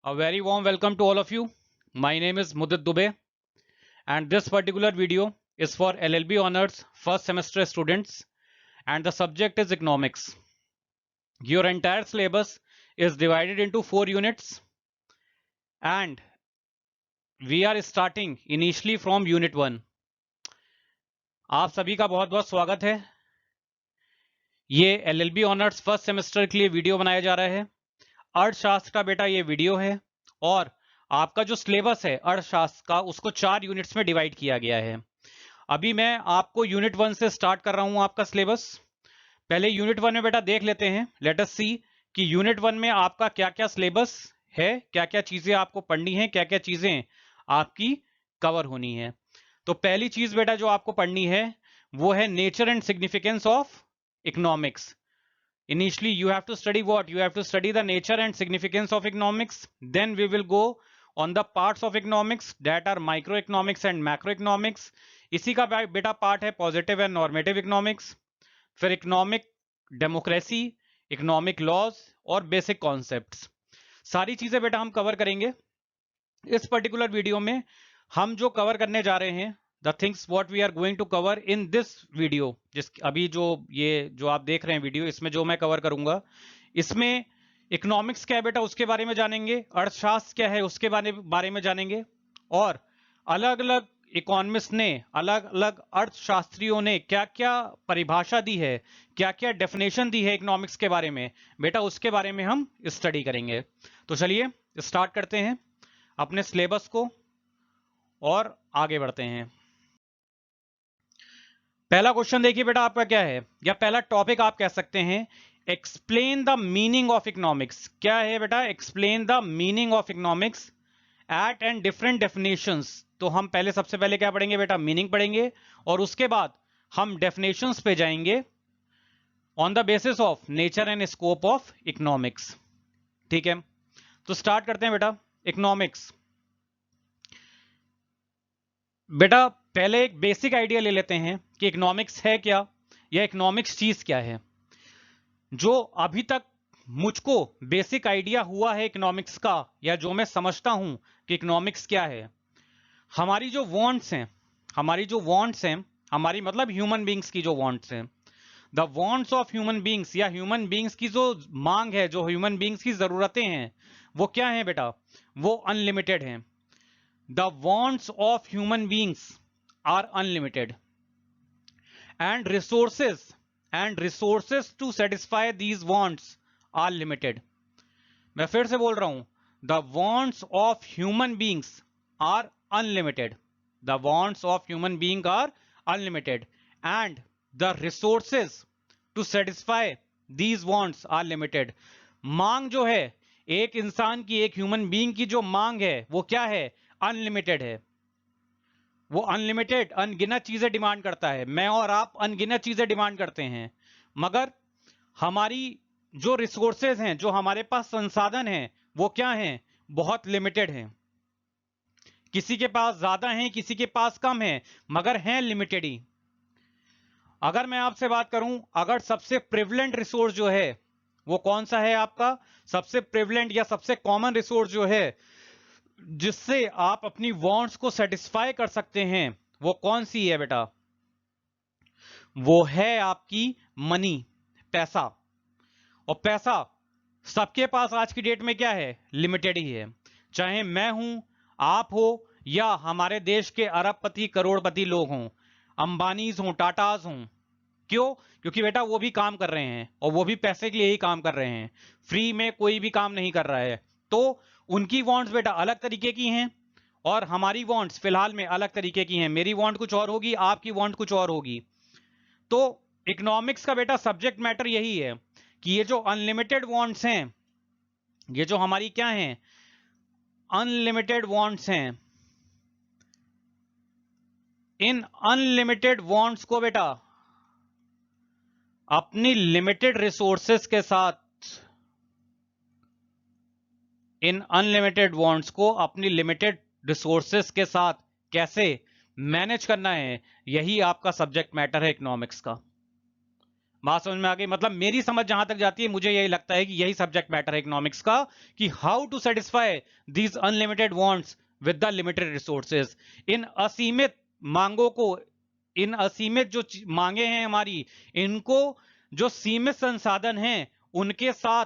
A very warm welcome to all of you. My name is Mudit Dubey, and this particular video is for LLB Honors first semester students, and the subject is economics. Your entire syllabus is divided into 4 units, and we are starting initially from Unit 1. आप सभी का बहुत बहुत स्वागत है. ये LLB Honors first semester के लिए वीडियो बनाया जा रहा है. अर्थशास्त्र का बेटा ये वीडियो है, और आपका जो सिलेबस है अर्थशास्त्र का उसको 4 यूनिट्स में डिवाइड किया गया है. अभी मैं आपको यूनिट 1 से स्टार्ट कर रहा हूं आपका सिलेबस. पहले यूनिट 1 में बेटा देख लेते हैं. लेट अस सी कि यूनिट 1 में आपका क्या क्या सिलेबस है, क्या क्या चीजें आपको पढ़नी है, क्या क्या चीजें आपकी कवर होनी है. तो पहली चीज बेटा जो आपको पढ़नी है वो है nature and significance of economics. Initially, you have to study what? You have to study the nature and significance of economics. Then we will go on the parts of economics that are microeconomics and macroeconomics. इसी का बेटा part है positive and normative economics. फिर economic democracy, economic laws और basic concepts. सारी चीजें बेटा हम कवर करेंगे. इस पर्टिकुलर वीडियो में हम जो कवर करने जा रहे हैं, the things what we are going to cover in this video, जिस अभी जो आप देख रहे हैं वीडियो, इसमें जो मैं कवर करूंगा, इसमें इकोनॉमिक्स क्या है बेटा उसके बारे में जानेंगे, अर्थशास्त्र क्या है उसके बारे में जानेंगे, और अलग अलग इकोनॉमिस्ट ने, अलग अलग अर्थशास्त्रियों ने क्या क्या परिभाषा दी है, क्या क्या डेफिनेशन दी है इकोनॉमिक्स के बारे में बेटा, उसके बारे में हम स्टडी करेंगे. तो चलिए स्टार्ट करते हैं अपने सिलेबस को और आगे बढ़ते हैं. पहला क्वेश्चन देखिए बेटा आपका क्या है, या पहला टॉपिक आप कह सकते हैं, explain the meaning of economics. क्या है बेटा? Explain the meaning of economics eight and different definitions. तो हम पहले सबसे पहले क्या पढ़ेंगे बेटा? मीनिंग पढ़ेंगे, और उसके बाद हम डेफिनेशंस पे जाएंगे on the basis of nature and scope of economics. ठीक है, तो स्टार्ट करते हैं बेटा. इकोनॉमिक्स बेटा पहले एक बेसिक आइडिया ले लेते हैं कि इकोनॉमिक्स है क्या, या इकोनॉमिक्स चीज क्या है. जो अभी तक मुझको बेसिक आइडिया हुआ है इकोनॉमिक्स का, या जो मैं समझता हूं कि इकोनॉमिक्स क्या है, हमारी जो वांट्स हैं, हमारी मतलब ह्यूमन बींग्स की जो वांट्स हैं, the wants of human beings, या ह्यूमन बींग्स की जो मांग है, जो ह्यूमन बींग्स की जरूरतें हैं, वो क्या है बेटा? वो अनलिमिटेड हैं. The wants of human beings are unlimited, and resources to satisfy these wants are limited. मैं फिर से बोल रहा हूं, the wants of human beings are unlimited. The wants of human beings are unlimited, and the resources to satisfy these wants are limited. मांग जो है एक इंसान की, एक ह्यूमन बीइंग की जो मांग है वो क्या है? अनलिमिटेड है. वो अनलिमिटेड अनगिनत चीजें डिमांड करता है. मैं और आप अनगिनत चीजें डिमांड करते हैं, मगर हमारी जो रिसोर्सेज हैं, जो हमारे पास संसाधन हैं, वो क्या हैं? बहुत लिमिटेड हैं. किसी के पास ज्यादा हैं, किसी के पास कम है, मगर हैं लिमिटेड ही. अगर मैं आपसे बात करूं, अगर सबसे प्रिविलेंट रिसोर्स जो है वो कौन सा है आपका? सबसे प्रिविलेंट या सबसे कॉमन रिसोर्स जो है जिससे आप अपनी वांट्स को सेटिस्फाई कर सकते हैं, वो कौन सी है बेटा? वो है आपकी मनी, पैसा. और पैसा सबके पास आज की डेट में क्या है? लिमिटेड ही है. चाहे मैं हूं, आप हो, या हमारे देश के अरबपति करोड़पति लोग हों, अंबानीज हों, टाटाज हों. क्यों? क्योंकि बेटा वो भी काम कर रहे हैं, और वो भी पैसे के लिए ही काम कर रहे हैं. फ्री में कोई भी काम नहीं कर रहा है. तो उनकी वांट्स बेटा अलग तरीके की हैं, और हमारी वांट्स फिलहाल में अलग तरीके की हैं. मेरी वांट कुछ और होगी, आपकी वांट कुछ और होगी. तो इकोनॉमिक्स का बेटा सब्जेक्ट मैटर यही है कि ये जो अनलिमिटेड वांट्स हैं, ये जो हमारी क्या हैं? अनलिमिटेड वांट्स हैं. इन अनलिमिटेड वांट्स को बेटा अपनी लिमिटेड रिसोर्सेस के साथ, इन अनलिमिटेड वांट्स को अपनी लिमिटेड रिसोर्सेस के साथ कैसे मैनेज करना है, यही आपका सब्जेक्ट मैटर है इकोनॉमिक्स का. बात समझ में आ गई? मतलब मेरी समझ जहां तक जाती है, मुझे यही लगता है कि यही सब्जेक्ट मैटर है इकोनॉमिक्स का, कि how to satisfy these unlimited wants with the limited resources. इन असीमित मांगों को, इन असीमित जो मांगे हैं हमारी, इनको जो सीमित संसाधन हैं उनके साथ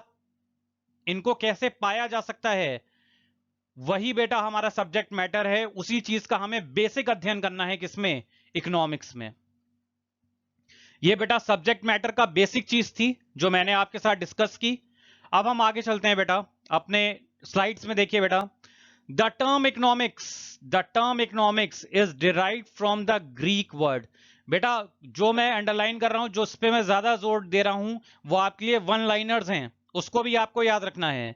इनको कैसे पाया जा सकता है, वही बेटा हमारा सब्जेक्ट मैटर है। उसी चीज का हमें बेसिक अध्ययन करना है, किसमें? इकोनॉमिक्स में। ये बेटा सब्जेक्ट मैटर का बेसिक चीज थी जो मैंने आपके साथ डिस्कस की। अब हम आगे चलते हैं बेटा, अपने स्लाइड्स में देखिए बेटा। The term economics is derived from the Greek word. बेटा जो मैं अंडरलाइन कर रहा हूं, जो उस पर मैं ज्यादा जोर दे रहा हूं, वो आपके लिए वन लाइनर्स हैं, उसको भी आपको याद रखना है।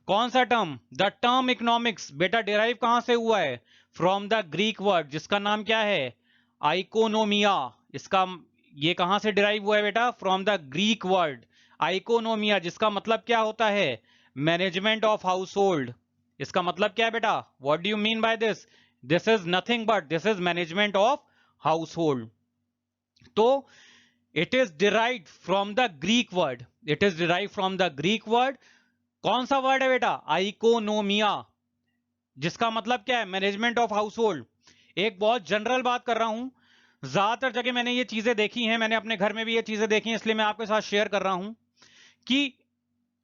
कौन सा टर्म? द टर्म इकोनॉमिक्स बेटा डिराइव कहां से हुआ है? फ्रॉम द ग्रीक वर्ड जिसका नाम क्या है? आइकोनोमिया। इसका ये कहां से डिराइव हुआ है बेटा? From the Greek word oikonomia, जिसका मतलब क्या होता है? Management of household. इसका मतलब क्या है बेटा? What do you mean by this? This is nothing but this is management of household. तो it is derived from the Greek word, it is derive from the Greek word. कौन सा word है बेटा? आइकोनोमिया, जिसका मतलब क्या है? Management of house hold. एक बहुत जनरल बात कर रहा हूं, ज्यादातर जगह मैंने ये चीजें देखी हैं, मैंने अपने घर में भी ये चीजें देखी हैं, इसलिए मैं आपके साथ शेयर कर रहा हूं कि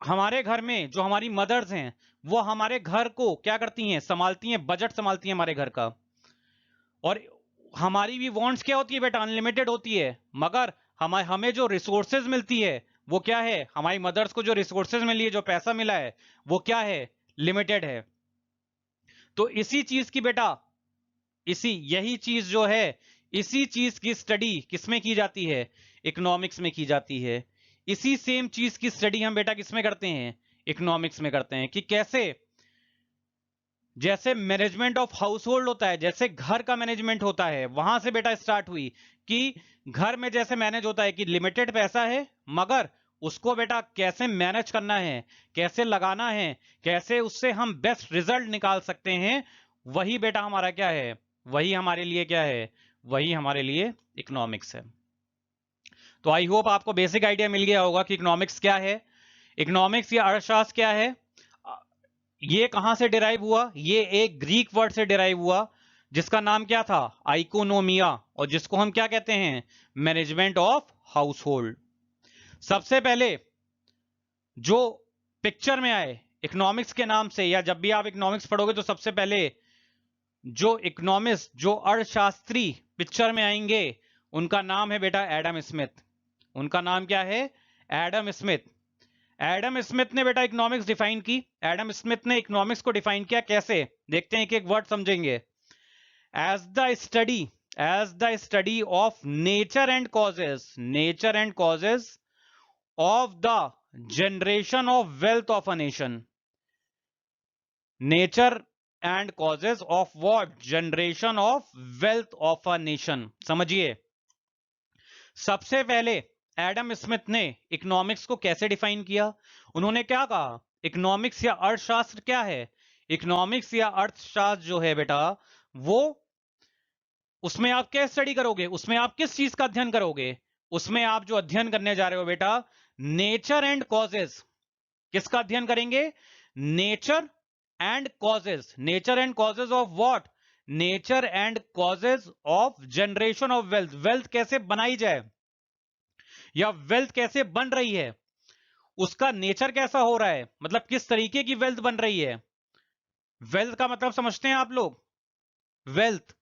हमारे घर में जो हमारी मदर्स हैं, वो हमारे घर को क्या करती हैं? संभालती हैं, बजट संभालती हैं हमारे घर का। और हमारी भी वांट्स क्या होती है बेटा? अनलिमिटेड होती है। मगर हमें जो रिसोर्सेज मिलती है वो क्या है? हमारी मदर्स को जो रिसोर्सेज मिली है, जो पैसा मिला है, वो क्या है? लिमिटेड है। तो इसी चीज की बेटा, यही चीज जो है, इसी चीज की स्टडी किसमें की जाती है? इकोनॉमिक्स में की जाती है। इसी सेम चीज की स्टडी हम बेटा किसमें करते हैं? इकोनॉमिक्स में करते हैं। कि कैसे? जैसे मैनेजमेंट ऑफ हाउस होल्ड होता है, जैसे घर का मैनेजमेंट होता है, वहां से बेटा स्टार्ट हुई कि घर में जैसे मैनेज होता है कि लिमिटेड पैसा है, मगर उसको बेटा कैसे मैनेज करना है, कैसे लगाना है, कैसे उससे हम बेस्ट रिजल्ट निकाल सकते हैं, वही बेटा हमारा क्या है? वही हमारे लिए क्या है? वही हमारे लिए इकोनॉमिक्स है। तो आई होप आपको बेसिक आइडिया मिल गया होगा कि इकोनॉमिक्स क्या है, इकोनॉमिक्स या अर्थशास्त्र क्या है। ये कहां से डिराइव हुआ? ये एक ग्रीक वर्ड से डिराइव हुआ, जिसका नाम क्या था? आइकोनोमिया, और जिसको हम क्या कहते हैं? Management of house hold. सबसे पहले जो पिक्चर में आए इकोनॉमिक्स के नाम से, या जब भी आप इकोनॉमिक्स पढ़ोगे तो सबसे पहले जो इकोनॉमिस्ट, जो अर्थशास्त्री पिक्चर में आएंगे, उनका नाम है बेटा एडम स्मिथ। उनका नाम क्या है? Adam Smith. एडम स्मिथ ने बेटा इकोनॉमिक्स डिफाइन की। एडम स्मिथ ने इकोनॉमिक्स को डिफाइन किया कैसे? देखते हैं, एक एक वर्ड समझेंगे। As the study of nature and causes of the generation of wealth of a nation. Nature and causes of what? Generation of wealth of a nation. समझिए, सबसे पहले एडम स्मिथ ने इकोनॉमिक्स को कैसे डिफाइन किया? उन्होंने क्या कहा? इकोनॉमिक्स या अर्थशास्त्र क्या है? इकोनॉमिक्स या अर्थशास्त्र जो है बेटा, वो उसमें आप क्या स्टडी करोगे? उसमें आप किस चीज का अध्ययन करोगे? उसमें आप जो अध्ययन करने जा रहे हो बेटा, नेचर एंड कॉजेज। किसका अध्ययन करेंगे? Nature and causes. Nature and causes of what? Nature and causes of generation of wealth. Wealth कैसे बनाई जाए, या वेल्थ कैसे बन रही है, उसका नेचर कैसा हो रहा है, मतलब किस तरीके की वेल्थ बन रही है। वेल्थ का मतलब समझते हैं आप लोग? वेल्थ,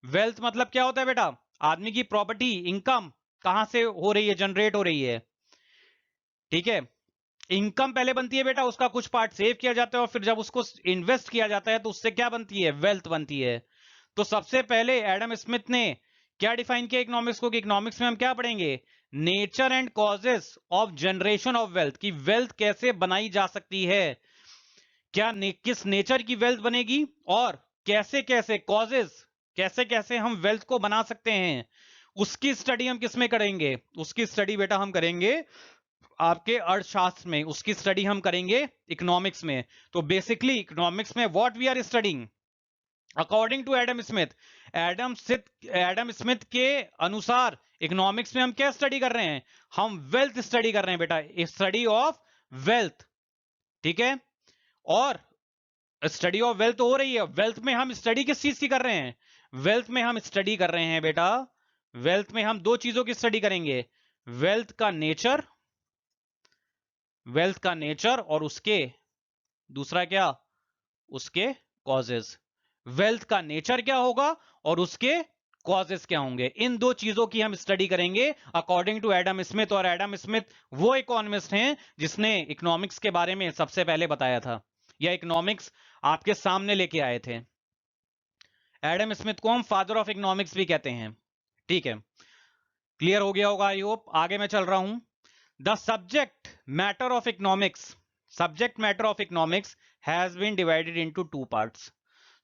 वेल्थ मतलब क्या होता है बेटा? आदमी की प्रॉपर्टी, इनकम कहां से हो रही है? जनरेट हो रही है। ठीक है, इनकम पहले बनती है बेटा, उसका कुछ पार्ट सेव किया जाता है, और फिर जब उसको इन्वेस्ट किया जाता है तो उससे क्या बनती है? वेल्थ बनती है। तो सबसे पहले एडम स्मिथ ने क्या डिफाइन किया इकोनॉमिक्स को? कि इकोनॉमिक्स में हम क्या पढ़ेंगे? Nature and causes of generation of wealth. की वेल्थ कैसे बनाई जा सकती है, किस नेचर की वेल्थ बनेगी, और कैसे कैसे कॉजेस, कैसे कैसे हम वेल्थ को बना सकते हैं, उसकी स्टडी हम किस में करेंगे? उसकी स्टडी बेटा हम करेंगे आपके अर्थशास्त्र में, उसकी स्टडी हम करेंगे इकोनॉमिक्स में। तो बेसिकली इकोनॉमिक्स में what we are studying according to Adam Smith, Adam Smith के अनुसार इकोनॉमिक्स में हम क्या स्टडी कर रहे हैं? हम वेल्थ स्टडी कर रहे हैं बेटा, स्टडी ऑफ वेल्थ, ठीक है। और स्टडी ऑफ वेल्थ हो रही है, वेल्थ में हम स्टडी किस चीज की कर रहे हैं? वेल्थ में हम स्टडी कर रहे हैं बेटा, वेल्थ में हम दो चीजों की स्टडी करेंगे, वेल्थ का नेचर, वेल्थ का नेचर और उसके दूसरा क्या, उसके कॉजेज। वेल्थ का नेचर क्या होगा और उसके कॉजेस क्या होंगे, इन दो चीजों की हम स्टडी करेंगे अकॉर्डिंग टू एडम स्मिथ। और एडम स्मिथ वो इकोनॉमिस्ट हैं जिसने इकोनॉमिक्स के बारे में सबसे पहले बताया था, या इकोनॉमिक्स आपके सामने लेके आए थे। एडम स्मिथ को हम फादर ऑफ इकोनॉमिक्स भी कहते हैं, ठीक है। क्लियर हो गया होगा आई होप। आगे मैं चल रहा हूं। The subject matter of economics, subject matter of economics has been divided into two parts.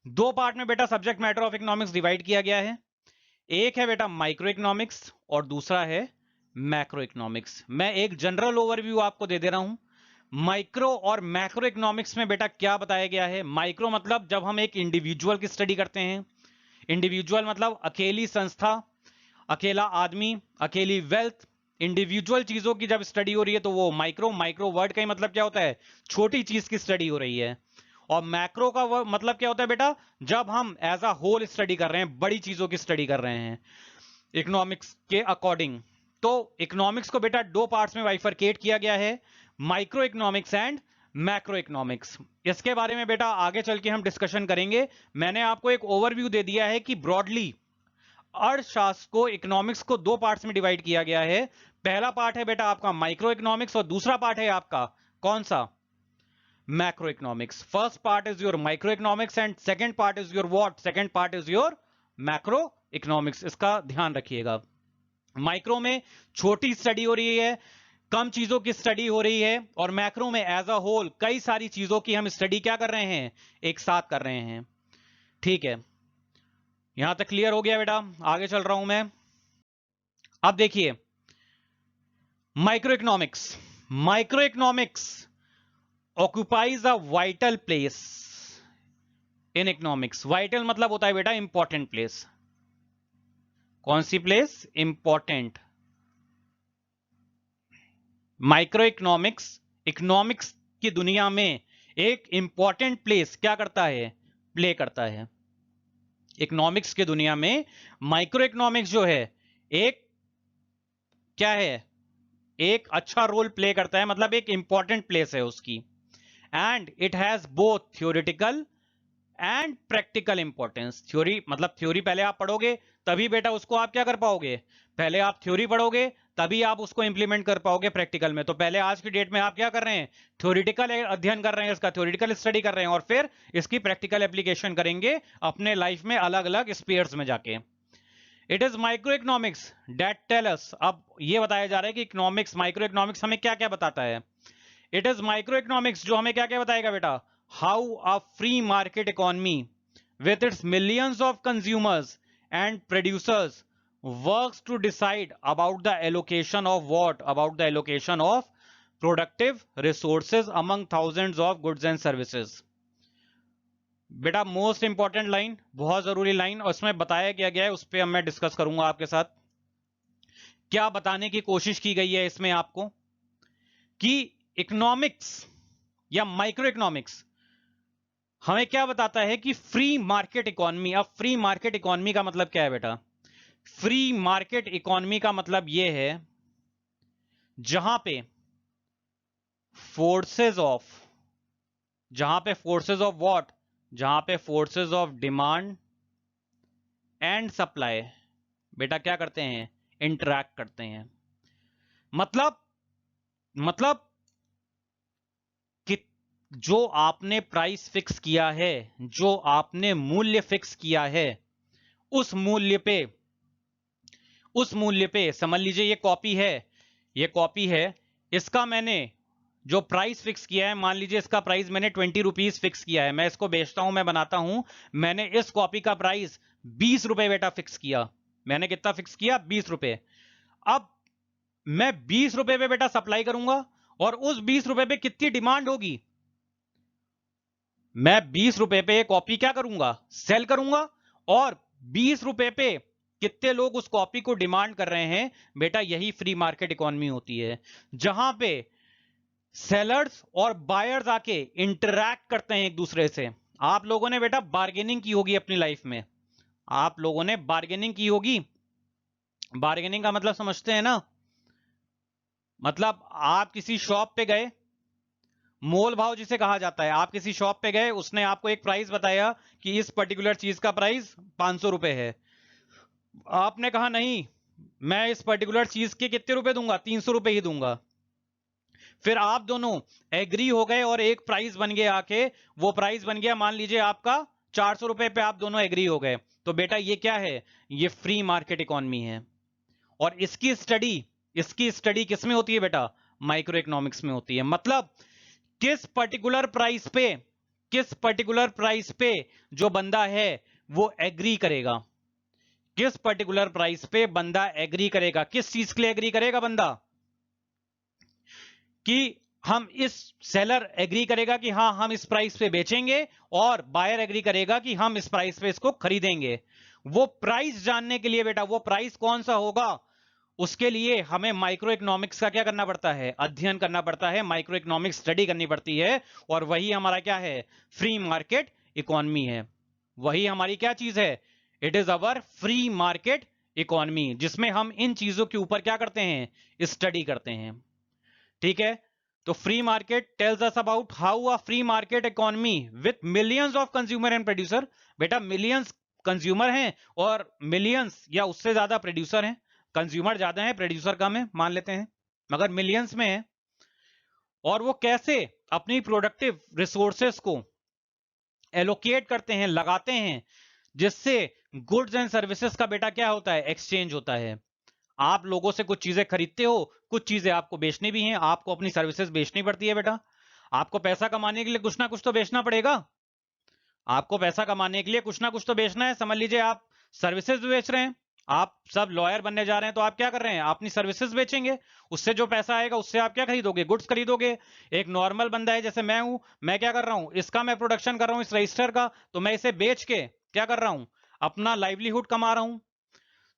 दो पार्ट में बेटा subject matter of economics divide किया गया है। एक है बेटा माइक्रो इकोनॉमिक्स और दूसरा है मैक्रो इकोनॉमिक्स। मैं एक जनरल ओवरव्यू आपको दे दे रहा हूं। माइक्रो और मैक्रो इकोनॉमिक्स में बेटा क्या बताया गया है? माइक्रो मतलब जब हम एक इंडिविजुअल की स्टडी करते हैं, इंडिविजुअल मतलब अकेली संस्था, अकेला आदमी, अकेली वेल्थ, इंडिविजुअल चीजों की जब स्टडी हो रही है तो वो माइक्रो। माइक्रो वर्ड का ही मतलब क्या होता है? छोटी चीज की स्टडी हो रही है। और मैक्रो का मतलब क्या होता है बेटा? जब हम एज अ होल स्टडी कर रहे हैं, बड़ी चीजों की स्टडी कर रहे हैं इकोनॉमिक्स के अकॉर्डिंग। तो इकोनॉमिक्स को बेटा दो पार्ट्स में बाइफरकेट किया गया है, micro economics and macro economics. इसके बारे में बेटा आगे चल के हम डिस्कशन करेंगे। मैंने आपको एक ओवरव्यू दे दिया है कि ब्रॉडली अर्थशास्त्र को, इकोनॉमिक्स को दो पार्ट्स में डिवाइड किया गया है। पहला पार्ट है बेटा आपका माइक्रो इकोनॉमिक्स और दूसरा पार्ट है आपका कौन सा? Macro economics. First part is your micro economics and second part is your what? Second part is your macro economics. इसका ध्यान रखिएगा। माइक्रो में छोटी स्टडी हो रही है, कम चीजों की स्टडी हो रही है, और मैक्रो में एज अ होल कई सारी चीजों की हम स्टडी क्या कर रहे हैं? एक साथ कर रहे हैं, ठीक है। यहां तक क्लियर हो गया बेटा? आगे चल रहा हूं मैं। अब देखिए micro economics, micro economics occupies a vital place in economics. Vital मतलब होता है बेटा इंपॉर्टेंट प्लेस। कौन सी place? Important. Micro economics economics की दुनिया में एक इंपॉर्टेंट प्लेस क्या करता है? प्ले करता है। इकोनॉमिक्स की दुनिया में माइक्रो इकोनॉमिक्स जो है एक क्या है? एक अच्छा रोल प्ले करता है, मतलब एक इंपॉर्टेंट प्लेस है उसकी। And it has both theoretical and practical importance. Theory मतलब थ्योरी पहले आप पढ़ोगे तभी बेटा उसको आप क्या कर पाओगे? पहले आप थ्योरी पढ़ोगे तभी आप उसको इंप्लीमेंट कर पाओगे प्रैक्टिकल में। तो पहले आज की डेट में आप क्या कर रहे हैं? थ्योरेटिकल अध्ययन कर रहे हैं, इसका थ्योरेटिकल स्टडी कर रहे हैं, और फिर इसकी प्रैक्टिकल एप्लीकेशन करेंगे अपने लाइफ में अलग अलग स्पेयर्स में जाके। It is micro economics that tell us, अब ये बताया जा रहा है कि इकोनॉमिक्स, माइक्रो इकोनॉमिक्स हमें क्या क्या बताता है। इट इज माइक्रो इकोनॉमिक्स जो हमें क्या क्या बताएगा बेटा? How a free market economy with its millions of consumers and producers works to decide about the allocation of what? About the allocation of productive resources among thousands of goods and services. बेटा most important line, बहुत जरूरी line, और इसमें बताया गया है, उस पर मैं डिस्कस करूंगा आपके साथ। क्या बताने की कोशिश की गई है इसमें आपको कि इकोनॉमिक्स या माइक्रो इकोनॉमिक्स हमें क्या बताता है कि फ्री मार्केट इकोनॉमी। अब फ्री मार्केट इकोनॉमी का मतलब क्या है बेटा? फ्री मार्केट इकोनॉमी का मतलब यह है जहां पे फोर्सेस ऑफ, जहां पे फोर्सेस ऑफ व्हाट? जहां पे forces of demand and supply बेटा क्या करते हैं? इंटरैक्ट करते हैं। मतलब कि जो आपने प्राइस फिक्स किया है, जो आपने मूल्य फिक्स किया है, उस मूल्य पे समझ लीजिए ये कॉपी है, ये कॉपी है, इसका मैंने जो प्राइस फिक्स किया है, मान लीजिए इसका प्राइस मैंने 20 रुपीज फिक्स किया है, मैं इसको बेचता हूं, मैं बनाता हूं, मैंने इस कॉपी का प्राइस 20 रुपए बेटा फिक्स किया। मैंने कितना फिक्स किया? 20 रुपए। अब मैं 20 रुपए पे बेटा सप्लाई करूंगा, और उस 20 रुपए पे कितनी डिमांड होगी? मैं 20 रुपए पे कॉपी क्या करूंगा? सेल करूंगा। और 20 रुपए पे कितने लोग उस कॉपी को डिमांड कर रहे हैं, बेटा यही फ्री मार्केट इकोनॉमी होती है, जहां पे सेलर्स और बायर्स आके इंटरैक्ट करते हैं एक दूसरे से। आप लोगों ने बेटा बार्गेनिंग की होगी अपनी लाइफ में, आप लोगों ने बार्गेनिंग की होगी। बार्गेनिंग का मतलब समझते हैं ना, मतलब आप किसी शॉप पे गए, मोल भाव जिसे कहा जाता है, आप किसी शॉप पे गए, उसने आपको एक प्राइस बताया कि इस पर्टिकुलर चीज का प्राइस 500 रुपए है। आपने कहा नहीं, मैं इस पर्टिकुलर चीज के कितने रुपए दूंगा, 300 रुपए ही दूंगा। फिर आप दोनों एग्री हो गए और एक प्राइस बन गया आके, वो प्राइस बन गया मान लीजिए आपका 400 रुपए पे, आप दोनों एग्री हो गए। तो बेटा ये क्या है, ये फ्री मार्केट इकोनॉमी है। और इसकी स्टडी किस में होती है बेटा, माइक्रो इकोनॉमिक्स में होती है। मतलब किस पर्टिकुलर प्राइस पे जो बंदा है वो एग्री करेगा, किस पर्टिकुलर प्राइस पे बंदा एग्री करेगा, किस चीज के लिए एग्री करेगा बंदा, कि हम इस सेलर एग्री करेगा कि हाँ हम इस प्राइस पे बेचेंगे, और बायर एग्री करेगा कि हम इस प्राइस पे इसको खरीदेंगे। वो प्राइस जानने के लिए बेटा, वो प्राइस कौन सा होगा, उसके लिए हमें माइक्रो इकोनॉमिक्स का क्या करना पड़ता है, अध्ययन करना पड़ता है, माइक्रो इकोनॉमिक्स स्टडी करनी पड़ती है। और वही हमारा क्या है, फ्री मार्केट इकोनॉमी है। वही हमारी क्या चीज है, it is our free market economy, जिसमें हम इन चीजों के ऊपर क्या करते हैं, स्टडी करते हैं। ठीक है, तो free market tells us about how a free market economy with millions of consumer and producer. बेटा मिलियंस कंज्यूमर हैं और मिलियंस या उससे ज्यादा प्रोड्यूसर हैं। कंज्यूमर ज्यादा है, प्रोड्यूसर कम है मान लेते हैं, मगर मिलियंस में है। और वो कैसे अपनी प्रोडक्टिव रिसोर्सेस को एलोकेट करते हैं, लगाते हैं, जिससे गुड्स एंड सर्विसेज का बेटा क्या होता है, एक्सचेंज होता है। आप लोगों से कुछ चीजें खरीदते हो, कुछ चीजें आपको बेचनी भी हैं, आपको अपनी सर्विसेज बेचनी पड़ती है बेटा। आपको पैसा कमाने के लिए कुछ ना कुछ तो बेचना पड़ेगा, आपको पैसा कमाने के लिए कुछ ना कुछ तो बेचना है। समझ लीजिए आप सर्विसेज बेच रहे हैं, आप सब लॉयर बनने जा रहे हैं, तो आप क्या कर रहे हैं, आप अपनी सर्विसेज बेचेंगे, उससे जो पैसा आएगा उससे आप क्या खरीदोगे, गुड्स खरीदोगे। एक नॉर्मल बंदा है जैसे मैं हूं, मैं क्या कर रहा हूं, इसका मैं प्रोडक्शन कर रहा हूं इस रजिस्टर का, तो मैं इसे बेच के क्या कर रहा हूं, अपना लाइवलीहुड कमा रहा हूं।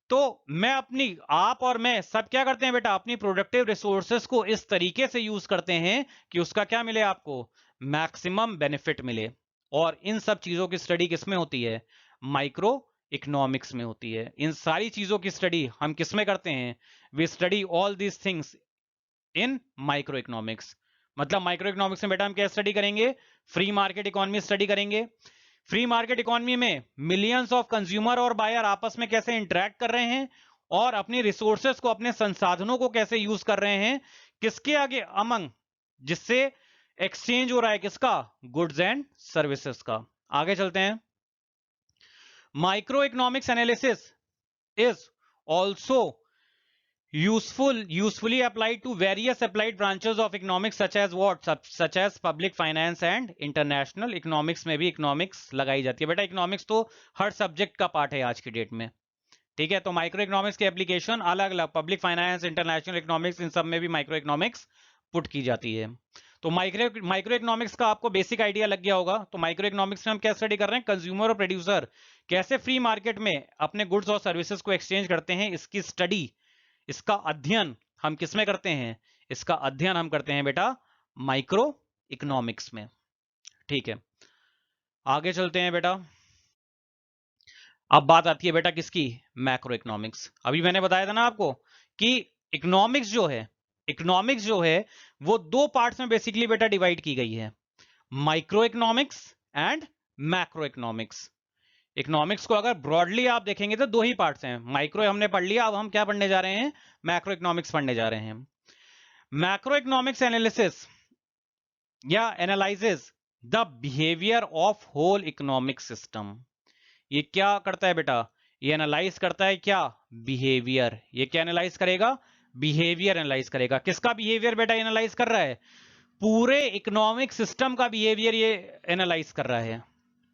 तो मैं अपनी, आप और मैं सब क्या करते हैं बेटा, अपनी प्रोडक्टिव रिसोर्सेस को इस तरीके से यूज करते हैं कि उसका क्या मिले, आपको मैक्सिमम बेनिफिट मिले। और इन सब चीजों की स्टडी किसमें होती है, माइक्रो इकोनॉमिक्स में होती है। इन सारी चीजों की स्टडी हम किसमें करते हैं, we study all these things in micro economics. मतलब माइक्रो इकोनॉमिक्स में बेटा हम क्या स्टडी करेंगे, फ्री मार्केट इकोनॉमी स्टडी करेंगे। फ्री मार्केट इकोनॉमी में मिलियंस ऑफ कंज्यूमर और बायर आपस में कैसे इंटरेक्ट कर रहे हैं, और अपनी रिसोर्सेस को, अपने संसाधनों को कैसे यूज कर रहे हैं, किसके आगे, अमंग, जिससे एक्सचेंज हो रहा है किसका, गुड्स एंड सर्विसेज का। आगे चलते हैं। Micro economics analysis is also usefully applied to various applied branches of economics such as what, such as public finance and international economics। में भी इकोनॉमिक्स लगाई जाती है बेटा। इकोनॉमिक्स तो हर सब्जेक्ट का पार्ट है आज की डेट में, ठीक है। तो माइक्रो इकोनॉमिक्स की एप्लीकेशन अलग अलग, पब्लिक फाइनेंस, इंटरनेशनल इकोनॉमिक्स, इन सब में भी माइक्रो इकोनॉमिक्स पुट की जाती है। तो माइक्रो इकोनॉमिक्स का आपको बेसिक आइडिया लग गया होगा। तो माइक्रो इकोनॉमिक्स में हम क्या स्टडी कर रहे हैं, कंज्यूमर और प्रोड्यूसर कैसे फ्री मार्केट में अपने गुड्स और सर्विसेज को एक्सचेंज करते हैं, इसकी स्टडी, इसका अध्ययन हम किसमें करते हैं, इसका अध्ययन हम करते हैं बेटा माइक्रो इकोनॉमिक्स में। ठीक है, आगे चलते हैं बेटा। अब बात आती है बेटा किसकी, मैक्रो इकोनॉमिक्स। अभी मैंने बताया था ना आपको कि इकोनॉमिक्स जो है वो दो पार्ट्स में बेसिकली बेटा डिवाइड की गई है, micro economics and macro economics. Economics को अगर ब्रॉडली आप देखेंगे तो दो ही पार्ट्स हैं, माइक्रो हमने पढ़ लिया, अब हम क्या पढ़ने जा रहे हैं, मैक्रो इकोनॉमिक्स पढ़ने जा रहे हैं। मैक्रो इकोनॉमिक्स एनालिसिस या analyses the behaviour of whole economic system. ये क्या करता है बेटा, ये एनालाइज करता है क्या, बिहेवियर। ये क्या एनालाइज करेगा, बिहेवियर एनालाइज करेगा। किसका बिहेवियर बेटा एनालाइज कर रहा है, पूरे इकोनॉमिक सिस्टम का बिहेवियर ये एनालाइज कर रहा है।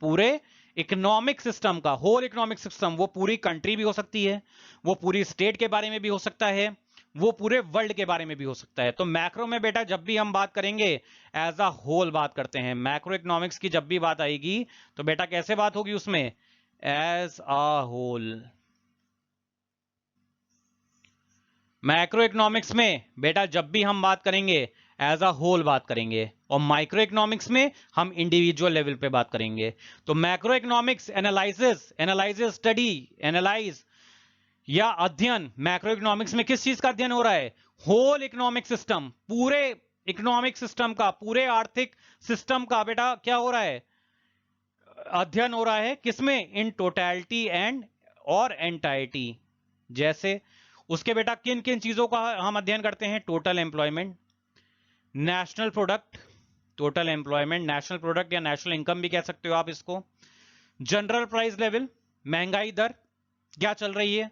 पूरे इकोनॉमिक सिस्टम का, होल इकोनॉमिक सिस्टम, वो पूरी कंट्री भी हो सकती है, वो पूरी स्टेट के बारे में भी हो सकता है, वो पूरे वर्ल्ड के बारे में भी हो सकता है। तो मैक्रो में बेटा जब भी हम बात करेंगे एज अ होल बात करते हैं। मैक्रो इकोनॉमिक्स की जब भी बात आएगी तो बेटा कैसे बात होगी उसमें, as a whole. Macro economics में बेटा जब भी हम बात करेंगे एज अ होल बात करेंगे, और माइक्रो इकोनॉमिक्स में हम इंडिविजुअल लेवल पे बात करेंगे। तो macro economics analysis study analyse या अध्ययन, मैक्रो इकोनॉमिक्स में किस चीज का अध्ययन हो रहा है? होल इकोनॉमिक सिस्टम, पूरे इकोनॉमिक सिस्टम का, पूरे आर्थिक सिस्टम का बेटा क्या हो रहा है? अध्ययन हो रहा है। किसमें? इन टोटलिटी एंड और एंटाइटी। जैसे उसके बेटा किन किन चीजों का हम अध्ययन करते हैं? Total employment, national product, total employment, national product या नेशनल इनकम भी कह सकते हो आप इसको, जनरल प्राइस लेवल, महंगाई दर क्या चल रही है।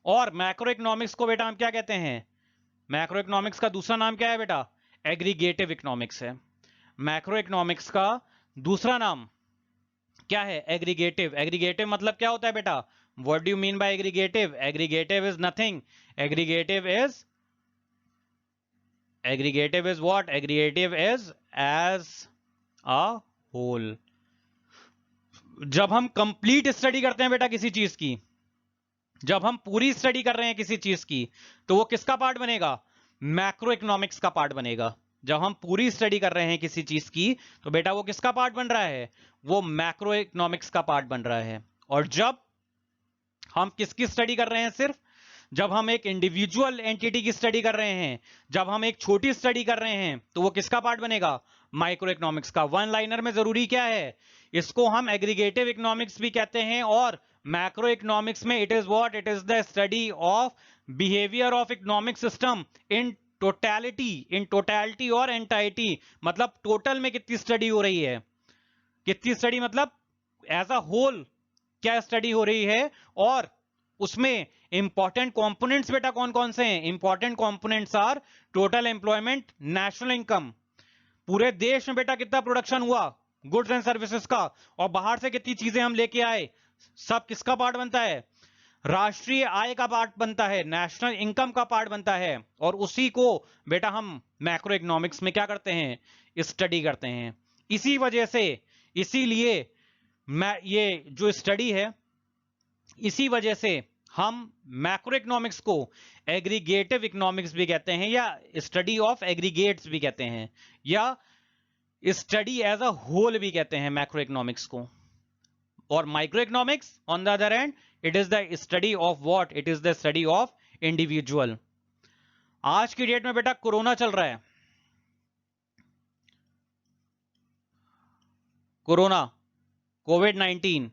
और मैक्रो इकोनॉमिक्स को बेटा हम क्या कहते हैं? मैक्रो इकोनॉमिक्स का दूसरा नाम क्या है बेटा? एग्रीगेटिव इकोनॉमिक्स है। मैक्रो इकोनॉमिक्स का दूसरा नाम क्या है? एग्रीगेटिव। एग्रीगेटिव मतलब क्या होता है बेटा? What do you mean by aggregative? Aggregative is nothing, aggregative is what? Aggregative is as a whole. जब हम कंप्लीट स्टडी करते हैं बेटा किसी चीज की, जब हम पूरी स्टडी कर रहे हैं किसी चीज की, तो वो किसका पार्ट बनेगा? मैक्रो इकोनॉमिक्स का पार्ट बनेगा। जब हम पूरी स्टडी कर रहे हैं किसी चीज की, तो बेटा वो किसका पार्ट बन रहा है? वो मैक्रो इकोनॉमिक्स का पार्ट बन रहा है। और जब हम किसकी स्टडी कर रहे हैं? सिर्फ जब हम एक इंडिविजुअल एंटिटी की स्टडी कर रहे हैं, जब हम एक छोटी स्टडी कर रहे हैं, तो वो किसका पार्ट बनेगा? माइक्रो इकोनॉमिक्स का। वन लाइनर में जरूरी क्या है? इसको हम एग्रीगेटिव इकोनॉमिक्स भी कहते हैं, और मैक्रो इकोनॉमिक्स में it is what? It is the study of behaviour of economic system in totality और एंटाइटी। मतलब टोटल में कितनी स्टडी हो रही है, कितनी स्टडी मतलब एज अ होल क्या स्टडी हो रही है, और उसमें इंपॉर्टेंट कंपोनेंट्स बेटा कौन कौन से हैं? Important components are total employment, national income, पूरे देश में बेटा कितना प्रोडक्शन हुआ गुड्स एंड सर्विसेज का, और बाहर से कितनी चीजें हम लेके आए, सब किसका पार्ट बनता है? राष्ट्रीय आय का पार्ट बनता है, नेशनल इनकम का पार्ट बनता है। और उसी को बेटा हम मैक्रो इकोनॉमिक्स में क्या करते हैं? स्टडी करते हैं। इसी वजह से, इसीलिए मैं ये जो स्टडी है, इसी वजह से हम मैक्रो इकोनॉमिक्स को एग्रीगेटिव इकोनॉमिक्स भी कहते हैं, या स्टडी ऑफ एग्रीगेट्स भी कहते हैं, या स्टडी एज अ होल भी कहते हैं मैक्रो इकोनॉमिक्स को। और micro economics on the other hand, it is the study of what? It is the study of individual. आज की डेट में बेटा कोरोना चल रहा है, कोरोना, कोविड-19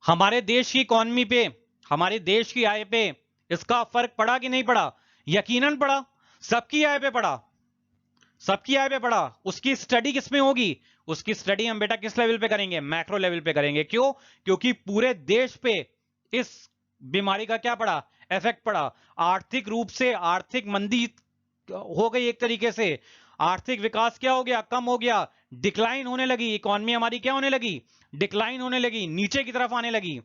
हमारे देश की इकॉनमी पे, हमारे देश की आय पे इसका फर्क पड़ा कि नहीं पड़ा? यकीनन पड़ा, सबकी आय पे पड़ा, सबकी आय पे पड़ा। उसकी स्टडी किस में होगी? उसकी स्टडी हम बेटा किस लेवल पे करेंगे? मैक्रो लेवल पे करेंगे। क्यों? क्योंकि पूरे देश पे इस बीमारी का क्या पड़ा? इफेक्ट पड़ा। आर्थिक रूप से आर्थिक मंदी हो गई, एक तरीके से आर्थिक विकास क्या हो गया? कम हो गया, डिक्लाइन होने लगी, इकॉनमी हमारी क्या होने लगी? डिक्लाइन होने लगी, नीचे की तरफ आने लगी,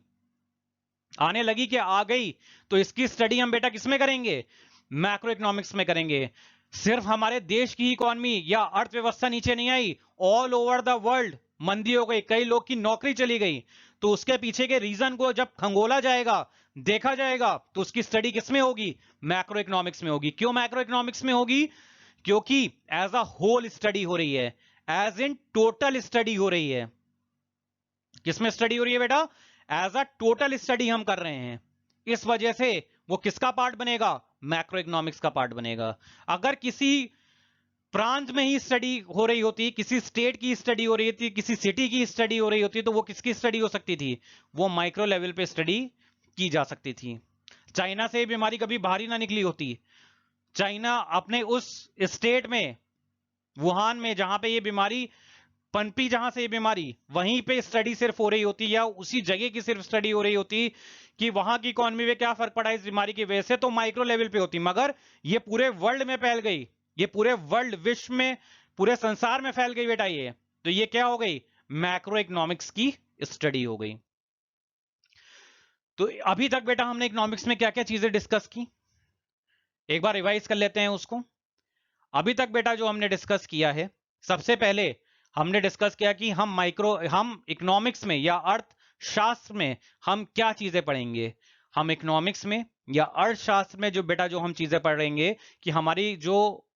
आने लगी कि आ गई। तो इसकी स्टडी हम बेटा किस में करेंगे? मैक्रो इकोनॉमिक्स में करेंगे। सिर्फ हमारे देश की इकॉनमी या अर्थव्यवस्था नीचे नहीं आई, ऑल ओवर द वर्ल्ड मंदी हो गई, कई लोग की नौकरी चली गई। तो उसके पीछे के रीजन को जब खंगोला जाएगा, देखा जाएगा, तो उसकी स्टडी किस में होगी? मैक्रो इकोनॉमिक्स में होगी। क्यों मैक्रो इकोनॉमिक्स में होगी? क्योंकि एज अ होल स्टडी हो रही है, एज इन टोटल स्टडी हो रही है। किसमें स्टडी हो रही है बेटा? एज अ टोटल स्टडी हम कर रहे हैं। इस वजह से वो किसका पार्ट बनेगा? मैक्रो इकोनॉमिक्स का पार्ट बनेगा। अगर किसी प्रांत में ही स्टडी हो रही होती, किसी स्टेट की स्टडी हो रही थी, किसी सिटी की स्टडी हो रही होती, तो वो किसकी स्टडी हो सकती थी? वो माइक्रो लेवल पे स्टडी की जा सकती थी। चाइना से ये बीमारी कभी बाहर ही ना निकली होती। चाइना अपने उस स्टेट में, वुहान में, जहां पे ये बीमारी पनपी, जहां से ये बीमारी, वहीं पे स्टडी सिर्फ हो रही होती, या उसी जगह की सिर्फ स्टडी हो रही होती कि वहां की इकोनॉमी में क्या फर्क पड़ा इस बीमारी की वजह से, तो माइक्रो लेवल पे होती। मगर ये पूरे वर्ल्ड में फैल गई, ये पूरे वर्ल्ड, विश्व में, पूरे संसार में फैल गई बेटा ये, तो ये क्या हो गई? मैक्रो इकोनॉमिक्स की स्टडी हो गई। तो अभी तक बेटा हमने इकोनॉमिक्स में क्या क्या चीजें डिस्कस की, एक बार रिवाइज कर लेते हैं उसको। अभी तक बेटा जो हमने डिस्कस किया है, सबसे पहले हमने डिस्कस किया कि हम इकोनॉमिक्स में या अर्थशास्त्र में हम क्या चीजें पढ़ेंगे। हम इकोनॉमिक्स में या अर्थशास्त्र में जो बेटा जो हम चीजें पढ़ेंगे कि हमारी जो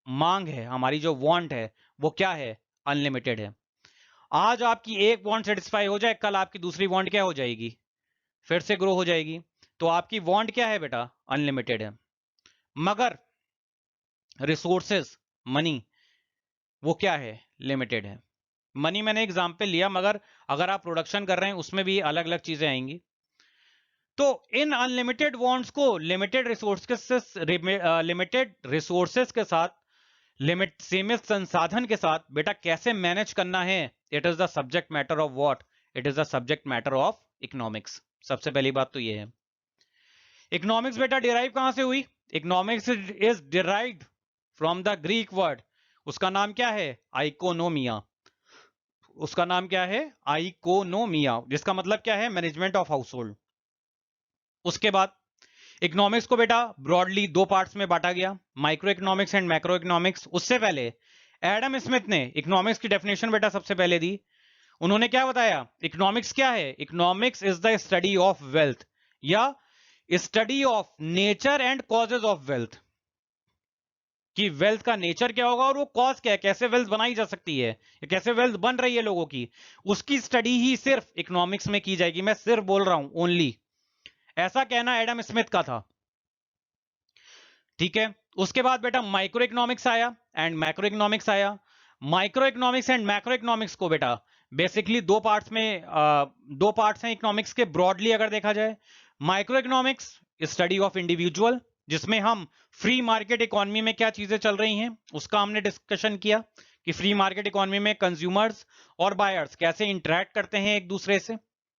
मांग है, हमारी जो वांट है, वो क्या है? अनलिमिटेड है। आज आपकी एक वांट सेटिस्फाई हो जाए, कल आपकी दूसरी वांट क्या हो जाएगी? फिर से ग्रो हो जाएगी। तो आपकी वांट क्या है बेटा? अनलिमिटेड है। मगर रिसोर्सेस, मनी, वो क्या है? लिमिटेड है। मनी मैंने एग्जांपल लिया, मगर अगर आप प्रोडक्शन कर रहे हैं उसमें भी अलग अलग चीजें आएंगी। तो इन अनलिमिटेड वांट्स को लिमिटेड रिसोर्सेस के साथ, सीमित संसाधन के साथ बेटा कैसे मैनेज करना है, it is the subject matter of what? It is the subject matter of economics. सबसे पहली बात तो ये है। इकोनॉमिक्स बेटा डिराइव कहां से हुई? Economics is derived from the Greek word. उसका नाम क्या है? आइकोनोमिया। उसका नाम क्या है? आइकोनोमिया, जिसका मतलब क्या है? Management of house hold. उसके बाद इकोनॉमिक्स को बेटा ब्रॉडली दो पार्ट्स में बांटा गया, micro economics and macro economics. उससे पहले एडम स्मिथ ने इकोनॉमिक्स की डेफिनेशन बेटा सबसे पहले दी। उन्होंने क्या बताया? इकोनॉमिक्स क्या है? Economics is the study of wealth, या study of nature and causes of wealth. कि वेल्थ का नेचर क्या होगा और वो कॉज क्या है, कैसे वेल्थ बनाई जा सकती है, कैसे वेल्थ बन रही है लोगों की, उसकी स्टडी ही सिर्फ इकोनॉमिक्स में की जाएगी। मैं सिर्फ बोल रहा हूं, ओनली। ऐसा कहना एडम स्मिथ का था। ठीक है। उसके बाद बेटा माइक्रो इकोनॉमिक्स आया एंड मैक्रो इकोनॉमिक्स आया। Micro economics and macro economics को बेटा बेसिकली दो पार्ट्स में, दो पार्ट्स हैं इकोनॉमिक्स के ब्रॉडली अगर देखा जाए। Micro economics study of individual, जिसमें हम फ्री मार्केट इकोनॉमी में क्या चीजें चल रही हैं उसका हमने डिस्कशन किया कि फ्री मार्केट इकोनॉमी में कंज्यूमर्स और बायर्स कैसे इंटरेक्ट करते हैं एक दूसरे से,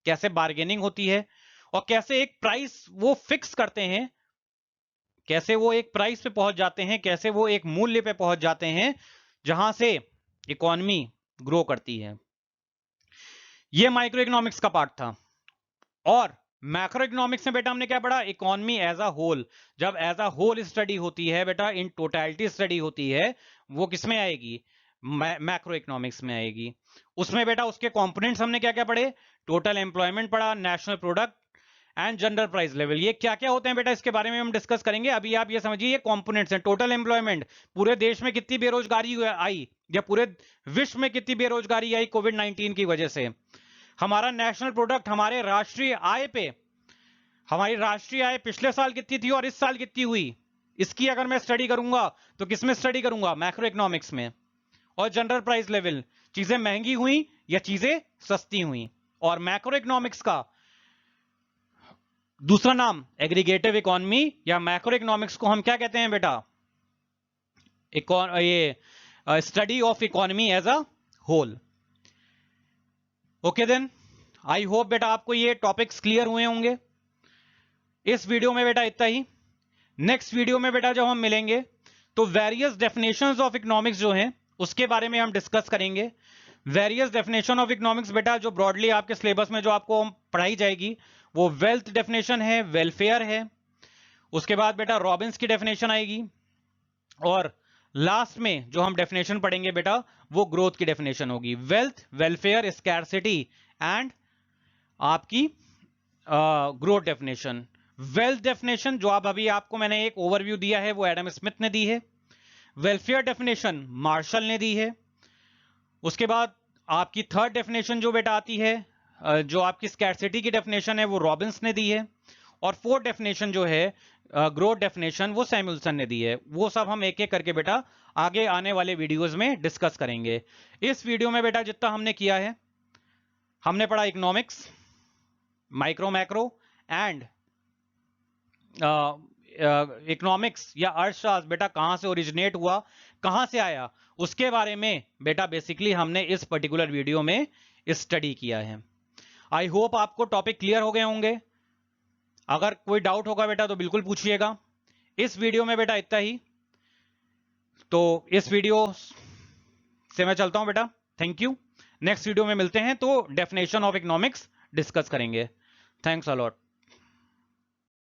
कैसे बार्गेनिंग होती है और कैसे एक प्राइस वो फिक्स करते हैं, कैसे वो एक प्राइस पे पहुंच जाते हैं, कैसे वो एक मूल्य पे पहुंच जाते हैं जहां से इकोनॉमी ग्रो करती है। ये माइक्रो इकोनॉमिक्स का पार्ट था। और मैक्रो इकोनॉमिक्स में बेटा हमने क्या पढ़ा? Economy as a whole. जब एज अ होल स्टडी होती है बेटा, इन टोटलिटी स्टडी होती है, वो किसमें आएगी? मैक्रो इकोनॉमिक्स में आएगी। उसमें बेटा उसके कंपोनेंट्स हमने क्या क्या पढ़े? टोटल एम्प्लॉयमेंट पढ़ा, national product and general price level. ये क्या क्या होते हैं बेटा, इसके बारे में हम डिस्कस करेंगे। अभी आप ये समझिए, ये कंपोनेंट्स हैं। टोटल एम्प्लॉयमेंट, पूरे देश में कितनी बेरोजगारी आई या पूरे विश्व में कितनी बेरोजगारी आई कोविड-19 की वजह से। हमारा नेशनल प्रोडक्ट, हमारे राष्ट्रीय आय पे, हमारी राष्ट्रीय आय पिछले साल कितनी थी और इस साल कितनी हुई, इसकी अगर मैं स्टडी करूंगा तो किसमें स्टडी करूंगा? मैक्रो इकोनॉमिक्स में। और जनरल प्राइस लेवल, चीजें महंगी हुई या चीजें सस्ती हुई। और मैक्रो इकोनॉमिक्स का दूसरा नाम एग्रीगेटिव इकोनॉमी या मैक्रो इकोनॉमिक्स को हम क्या कहते हैं बेटा? ये study of economy as a whole. Okay then, I hope बेटा आपको ये टॉपिक्स क्लियर हुए होंगे। इस वीडियो में बेटा इतना ही। नेक्स्ट वीडियो में बेटा जब हम मिलेंगे तो वेरियस डेफिनेशंस ऑफ इकोनॉमिक्स जो हैं उसके बारे में हम डिस्कस करेंगे। वेरियस डेफिनेशन ऑफ इकोनॉमिक्स बेटा जो ब्रॉडली आपके सिलेबस में जो आपको पढ़ाई जाएगी, वो वेल्थ डेफिनेशन है, वेलफेयर है। उसके बाद बेटा रॉबिन्स की डेफिनेशन आएगी। और लास्ट में जो हम डेफिनेशन पढ़ेंगे बेटा, वो ग्रोथ की डेफिनेशन होगी। वेल्थ, वेलफेयर, स्कैर्सिटी एंड आपकी ग्रोथ डेफिनेशन। वेल्थ डेफिनेशन जो आप अभी आपको मैंने एक ओवरव्यू दिया है वो एडम स्मिथ ने दी है। वेलफेयर डेफिनेशन मार्शल ने दी है। उसके बाद आपकी थर्ड डेफिनेशन जो बेटा आती है, जो आपकी स्कैर्सिटी की डेफिनेशन है, वो रॉबिन्स ने दी है। और फोर्थ डेफिनेशन जो है ग्रोथ डेफिनेशन, वो सैमुअल्सन ने दी है। वो सब हम एक एक करके बेटा आगे आने वाले वीडियोस में डिस्कस करेंगे। इस वीडियो में बेटा जितना हमने किया है, हमने पढ़ा economics, micro macro and economics या अर्थशास्त्र बेटा कहां से ओरिजिनेट हुआ, कहां से आया, उसके बारे में बेटा बेसिकली हमने इस पर्टिकुलर वीडियो में स्टडी किया है। आई होप आपको टॉपिक क्लियर हो गए होंगे। अगर कोई डाउट होगा बेटा तो बिल्कुल पूछिएगा। इस वीडियो में बेटा इतना ही। तो इस वीडियो से मैं चलता हूं बेटा। Thank you. नेक्स्ट वीडियो में मिलते हैं तो डेफिनेशन ऑफ इकोनॉमिक्स डिस्कस करेंगे। Thanks a lot.